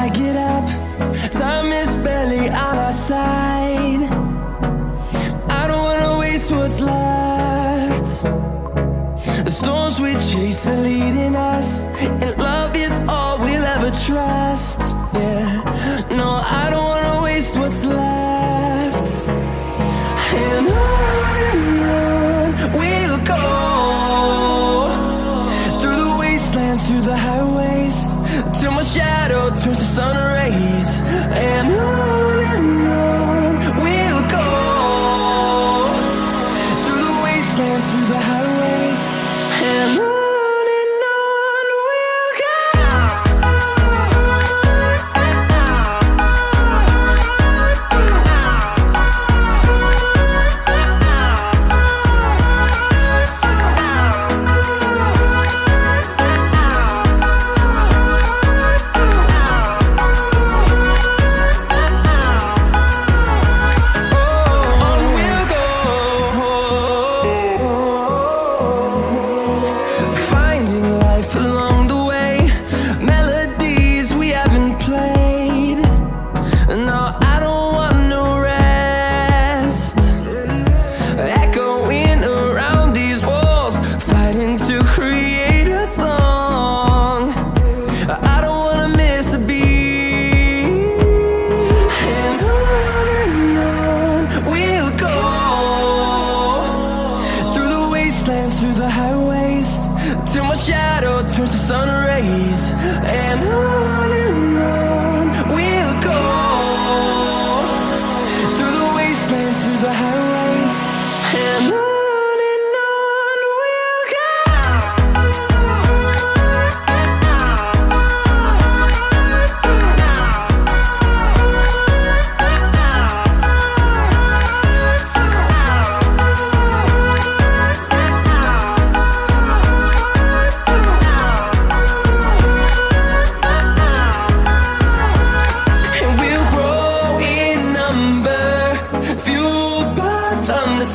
I get up, time is barely on our side. I don't wanna waste what's left. The storms we chase are leading us, and love is all we'll ever trust. Yeah, no, I don't wanna waste what's left. And on we'll go, through the wastelands, through the highways, till my shadow turns to sun rays. And on we'll go, through the wastelands, through the highways, and on we'll go. Through the highways, till my shadow turns to sun rays. And on we'll go, through the wastelands, through the highways, and on we'll go.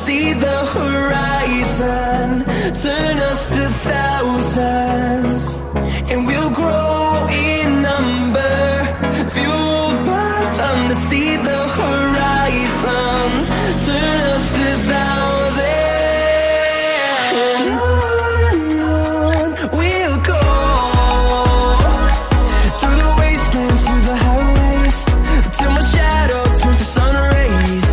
See the horizon, turn us to thousands, and we'll grow in number, fueled by them. To see the horizon, turn us to thousands, and on we'll go, through the wastelands, through the highways, till my shadow turns to sun rays.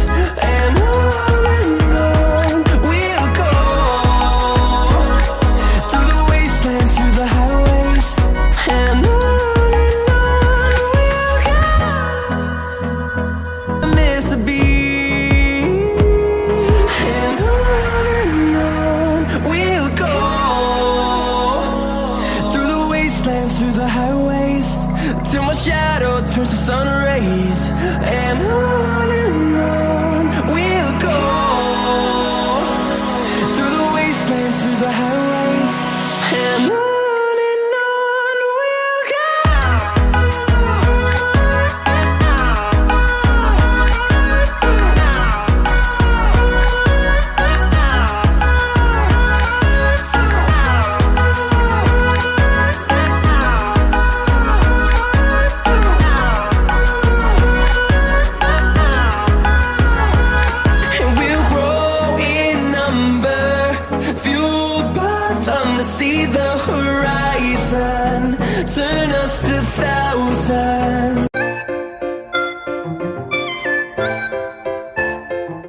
And through the highways, till my shadow turns to sun rays. And on we'll go, through the wastelands, through the highways, and on we'll go. See the horizon, turn us to thousands.